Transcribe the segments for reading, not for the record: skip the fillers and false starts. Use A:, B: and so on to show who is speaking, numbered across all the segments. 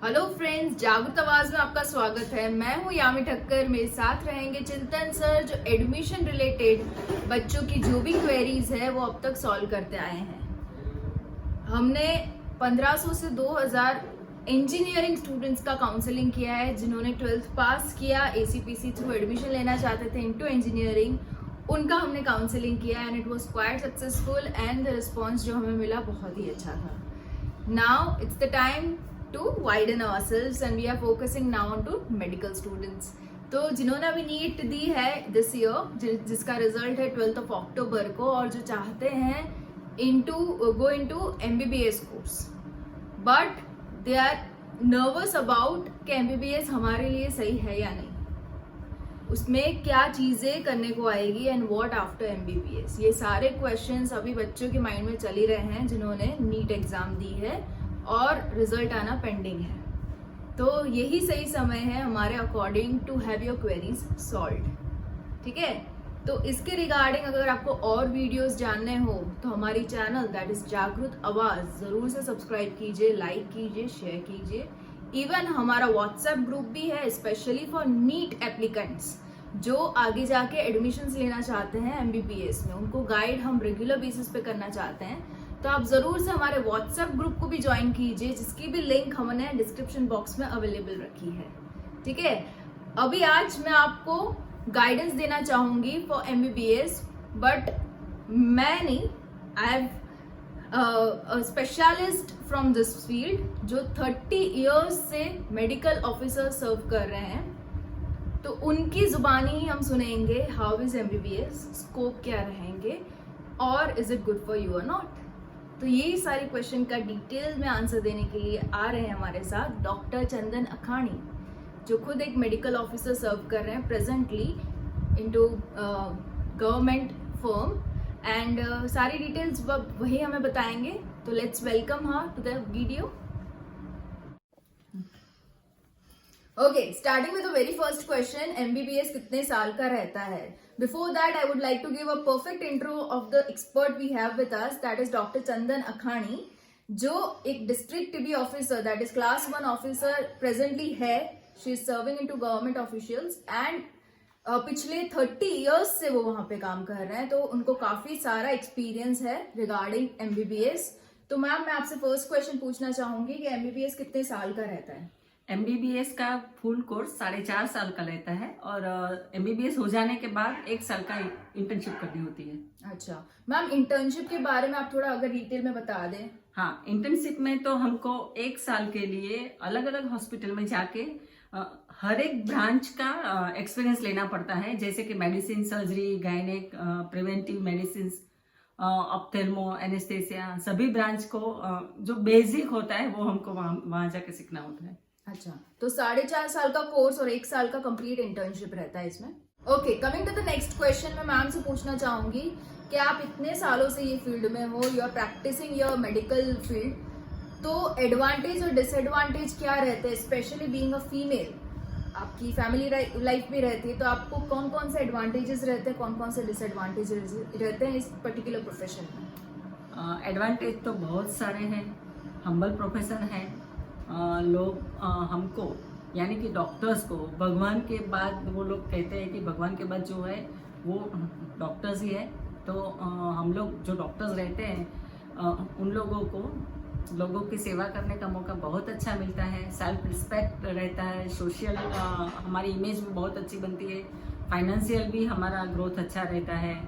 A: Hello friends, जागृत आवाज में आपका स्वागत है। मैं हूं यामी ठक्कर। मेरे साथ रहेंगे चिंतन सर, जो एडमिशन रिलेटेड बच्चों की जो भी क्वेरीज है वो अब तक सॉल्व करते आए हैं। हमने 1500 से 2000 इंजीनियरिंग स्टूडेंट्स का काउंसलिंग किया है, जिन्होंने 12th पास किया, एसीपीसी थ्रू एडमिशन लेना चाहते थे इनटू इंजीनियरिंग। उनका हमने काउंसलिंग किया and it was quite successful and the response जो हमें मिला बहुत ही अच्छा था। Now it's the time to widen ourselves and we are focusing now on to medical students. तो जिन्होंने अभी नीट दी है दिस ईयर, जिसका रिजल्ट है 12 अक्टूबर को, और जो चाहते हैं go into MBBS course, but they are nervous about कि MBBS हमारे लिए सही है या नहीं, उसमें क्या चीजें करने को आएगी एंड व्हाट आफ्टर MBBS। ये सारे क्वेश्चंस अभी बच्चों के माइंड में चल ही रहे हैं जिन्होंने नीट एग्जाम दी है और रिजल्ट आना पेंडिंग है। तो यही सही समय है हमारे according to have your queries solved. ठीक है, तो इसके रिगार्डिंग अगर आपको और वीडियोस जानने हो तो हमारी चैनल दैट इज जागृत आवाज जरूर से सब्सक्राइब कीजिए, लाइक कीजिए, शेयर कीजिए। इवन हमारा व्हाट्सएप ग्रुप भी है स्पेशली फॉर नीट एप्लीकेंट्स जो आगे जाके एडमिशन्स लेना चाहते हैं MBBS में, उनको गाइड हम रेगुलर बेसिस पे करना चाहते हैं। तो आप जरूर से हमारे व्हाट्सएप ग्रुप को भी ज्वाइन कीजिए, जिसकी भी लिंक हमने डिस्क्रिप्शन बॉक्स में अवेलेबल रखी है। ठीक है, अभी आज मैं आपको गाइडेंस देना चाहूंगी फॉर MBBS, बट मैं नहीं, I have specialist from this field जो 30 इयर्स से मेडिकल ऑफिसर सर्व कर रहे हैं। तो उनकी जुबानी ही हम सुनेंगे हाउ इज MBBS, स्कोप क्या रहेंगे और is it good for you और नॉट। तो यही सारी क्वेश्चन का डिटेल में आंसर देने के लिए आ रहे हैं हमारे साथ डॉक्टर चंदन अखानी, जो खुद एक मेडिकल ऑफिसर सर्व कर रहे हैं presently into government firm, and सारी डिटेल्स वही हमें बताएंगे। तो let's welcome her to the video. Okay, starting with the very first question, MBBS कितने साल का रहता है? Before that I would like to give a perfect intro of the expert we have with us, that is doctor Chandan Akhani, जो एक district TB officer that is class 1 officer presently है। She is serving into government officials and पिछले 30 years से वो वहां पे काम कर रहे हैं, तो उनको काफी सारा एक्सपीरियंस है रिगार्डिंग MBBS। तो मैम, मैं आपसे फर्स्ट क्वेश्चन पूछना चाहूंगी कि MBBS कितने साल का रहता है?
B: MBBS का फुल कोर्स 4.5 साल का रहता है और MBBS हो जाने के बाद 1 साल का इंटर्नशिप करनी होती है।
A: अच्छा मैम, इंटर्नशिप के बारे में आप थोड़ा अगर डिटेल में बता दें।
B: हाँ, इंटर्नशिप में तो हमको 1 साल के लिए अलग अलग हॉस्पिटल में जाके हर एक ब्रांच का एक्सपीरियंस लेना पड़ता है, जैसे कि medicine, surgery, gynaec, preventive medicine, ophthalmo, anaesthesia, सभी ब्रांच को जो बेसिक होता है वो हमको वहां जाके सीखना होता है।
A: अच्छा, तो 4.5 साल का कोर्स और 1 साल का कंप्लीट इंटर्नशिप रहता है इसमें। Okay, coming to the next question, मैं मैम से पूछना चाहूंगी कि आप इतने सालों से ये फील्ड में हो, you are practising your medical field, तो एडवांटेज और डिसएडवांटेज क्या रहते हैं, स्पेशली बीइंग अ फीमेल? आपकी फैमिली लाइफ भी रहती है, तो आपको कौन कौन से एडवांटेजेस रहते हैं, कौन कौन से डिसएडवांटेजेस रहते हैं इस पर्टिकुलर प्रोफेशन में?
B: एडवांटेज तो बहुत सारे हैं। हम्बल प्रोफेशन है। लोग हमको यानी कि डॉक्टर्स को भगवान के बाद, वो लोग कहते हैं कि भगवान के बाद जो है वो डॉक्टर्स ही है। तो हम लोग जो डॉक्टर्स रहते हैं उन लोगों की सेवा करने का मौका बहुत अच्छा मिलता है। सेल्फ रिस्पेक्ट रहता है, सोशल हमारी इमेज भी बहुत अच्छी बनती है, फाइनेंशियल भी हमारा ग्रोथ अच्छा रहता है।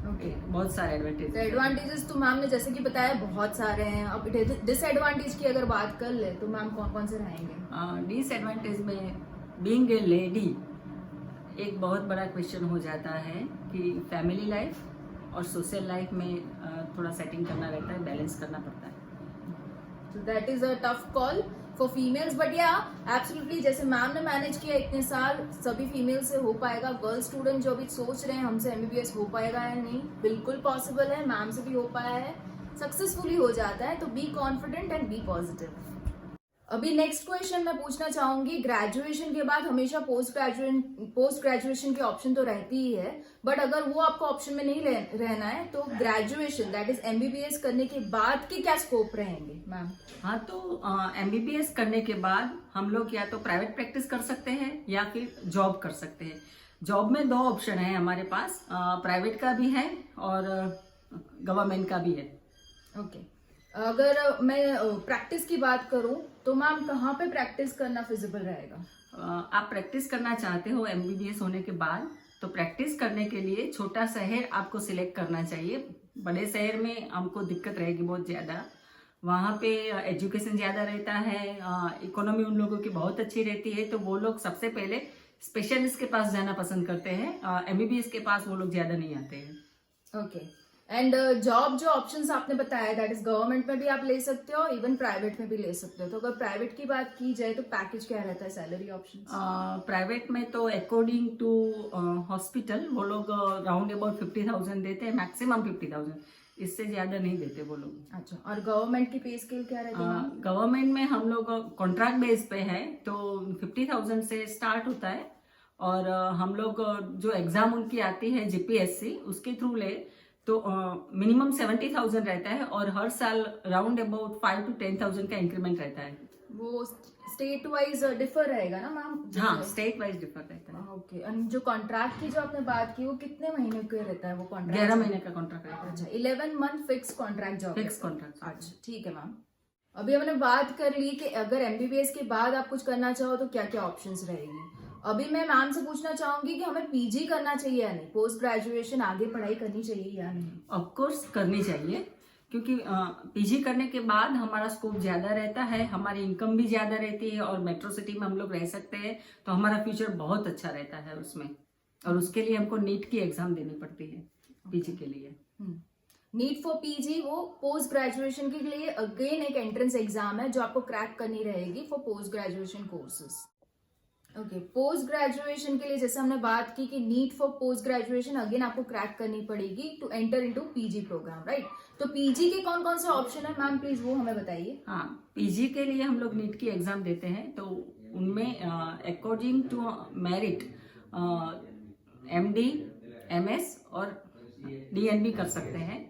B: ओके, बहुत सारे एडवांटेज।
A: एडवांटेजेस तो मैम ने जैसे कि बताया बहुत सारे हैं। अब डिसएडवांटेज की अगर बात कर ले तो मैम कौन कौन से रहेंगे?
B: डिसएडवांटेज में बीइंग ए लेडी एक बहुत बड़ा क्वेश्चन हो जाता है कि फैमिली लाइफ और सोशल लाइफ में थोड़ा सेटिंग करना रहता है, बैलेंस करना पड़ता है।
A: So that is a tough call for females, but yeah, absolutely, जैसे मैम ने मैनेज किया इतने साल, सभी फीमेल से हो पाएगा। गर्ल स्टूडेंट जो अभी सोच रहे हैं हमसे MBBS हो पाएगा या नहीं, बिल्कुल पॉसिबल है, मैम से भी हो पाया है, सक्सेसफुली हो जाता है। तो be confident and be positive. अभी नेक्स्ट क्वेश्चन मैं पूछना चाहूंगी, ग्रेजुएशन के बाद हमेशा पोस्ट ग्रेजुएशन की ऑप्शन तो रहती ही है, बट अगर वो आपको ऑप्शन में नहीं रहना है तो ग्रेजुएशन दैट इज एमबीबीएस करने के बाद के क्या स्कोप रहेंगे मैम?
B: हाँ, तो एमबीबीएस करने के बाद हम लोग या तो प्राइवेट प्रैक्टिस कर सकते हैं या फिर जॉब कर सकते हैं। जॉब में 2 ऑप्शन है हमारे पास, प्राइवेट का भी है और गवर्नमेंट का भी है।
A: ओके अगर मैं प्रैक्टिस की बात करूं तो मैम कहाँ पे प्रैक्टिस करना फिजिबल रहेगा?
B: आप प्रैक्टिस करना चाहते हो एमबीबीएस होने के बाद, तो प्रैक्टिस करने के लिए छोटा शहर आपको सिलेक्ट करना चाहिए। बड़े शहर में हमको दिक्कत रहेगी बहुत ज़्यादा, वहाँ पे एजुकेशन ज़्यादा रहता है, इकोनॉमी उन लोगों की बहुत अच्छी रहती है, तो वो लोग सबसे पहले स्पेशलिस्ट के पास जाना पसंद करते हैं। एमबीबीएस के पास वो लोग ज़्यादा नहीं आते हैं।
A: ओके एंड जॉब जो ऑप्शंस आपने बताया दैट इज गवर्नमेंट में भी आप ले सकते हो, इवन प्राइवेट में भी ले सकते हो, तो अगर प्राइवेट की बात की जाए तो पैकेज क्या रहता है, सैलरी ऑप्शन?
B: प्राइवेट में तो अकॉर्डिंग टू हॉस्पिटल वो लोग राउंड अबाउट 50,000 देते हैं, मैक्सिमम 50,000, इससे ज्यादा नहीं देते वो लोग।
A: अच्छा, और गवर्नमेंट की पे स्केल क्या रहती है?
B: गवर्नमेंट में हम लोग कॉन्ट्रैक्ट बेस पे है तो 50,000 से स्टार्ट होता है, और हम लोग जो एग्जाम उनकी आती है जीपीएससी उसके थ्रू ले तो मिनिमम 70,000 रहता है, और हर साल राउंड अबाउट 5 to 10,000 का इंक्रीमेंट रहता है।
A: वो स्टेट वाइज डिफर रहेगा ना मैम?
B: हाँ, स्टेट वाइज डिफर रहता है।
A: ओके एंड जो कॉन्ट्रैक्ट की जो आपने बात की वो कितने महीने का रहता है वो कॉन्ट्रैक्ट?
B: 11 महीने का कॉन्ट्रैक्ट रहता है।
A: अच्छा, 11 month fix contract job?
B: Fix contract.
A: अच्छा ठीक है मैम। अभी हमने बात कर ली कि अगर एमबीबीएस के बाद आप कुछ करना चाहो तो क्या क्या ऑप्शंस रहेगी। अभी मैं मैम से पूछना चाहूंगी कि हमें पीजी करना चाहिए या नहीं, पोस्ट ग्रेजुएशन आगे पढ़ाई करनी चाहिए या नहीं?
B: ऑफ कोर्स करनी चाहिए, क्योंकि पीजी करने के बाद हमारा स्कोप ज़्यादा रहता है, हमारी इनकम भी ज़्यादा रहती है, और मेट्रो सिटी में हम लोग रह सकते हैं, तो हमारा फ्यूचर बहुत अच्छा रहता है उसमें। और उसके लिए हमको नीट की एग्जाम देनी पड़ती है पीजी के लिए।
A: नीट फॉर पीजी वो पोस्ट ग्रेजुएशन के लिए अगेन एक एंट्रेंस एग्जाम है जो आपको क्रैक करनी रहेगी for post graduation courses. Okay, post graduation के लिए जैसे हमने बात की कि NEET for post graduation again आपको क्रैक करनी पड़ेगी to enter into PG program, right? तो पीजी के कौन कौन से ऑप्शन है मैम, प्लीज वो हमें बताइए।
B: हाँ, पीजी के लिए हम लोग नीट की एग्जाम देते हैं, तो उनमें according to merit MD, MS और डीएनबी कर सकते हैं।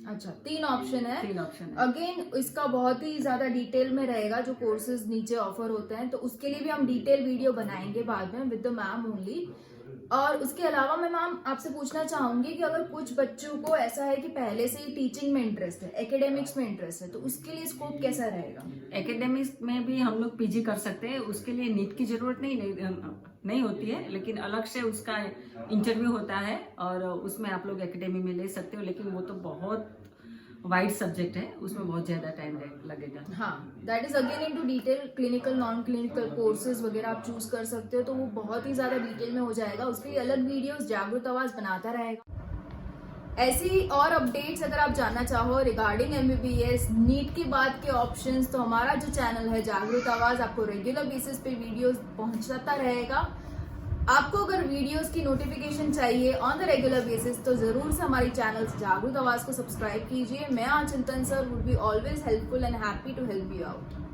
A: अच्छा, 3 ऑप्शन है।
B: 3 ऑप्शन है।
A: अगेन इसका बहुत ही ज्यादा डिटेल में रहेगा जो कोर्सेज नीचे ऑफर होते हैं, तो उसके लिए भी हम डिटेल वीडियो बनाएंगे बाद में विद द मैम ओनली। और उसके अलावा मैं मैम आपसे पूछना चाहूंगी कि अगर कुछ बच्चों को ऐसा है कि पहले से ही टीचिंग में इंटरेस्ट है, एकेडमिक्स में इंटरेस्ट है, तो उसके लिए स्कोप कैसा रहेगा?
B: एकेडमिक्स में भी हम लोग पीजी कर सकते हैं, उसके लिए नीट की जरूरत नहीं होती है, लेकिन अलग से उसका इंटरव्यू होता है और उसमें आप लोग एकेडमी में ले सकते हो, लेकिन वो तो बहुत वाइड सब्जेक्ट है, उसमें बहुत ज्यादा टाइम लगेगा।
A: हाँ, that is again into detail, clinical non clinical courses वगैरह आप चूज कर सकते हो, तो वो बहुत ही ज्यादा डिटेल में हो जाएगा। उसके लिए अलग वीडियोस जागरूक आवाज बनाता रहेगा। ऐसी और अपडेट्स अगर आप जानना चाहो रिगार्डिंग एमबीबीएस नीट के बाद के ऑप्शंस, तो हमारा जो चैनल है जागरूक आवाज आपको रेगुलर बेसिस पे वीडियोस पहुंचाता रहेगा। आपको अगर वीडियोस की नोटिफिकेशन चाहिए ऑन द रेगुलर बेसिस तो जरूर से हमारी चैनल जागरूक आवाज को सब्सक्राइब कीजिए। मैं Chintan sir would be always helpful and happy to help you out.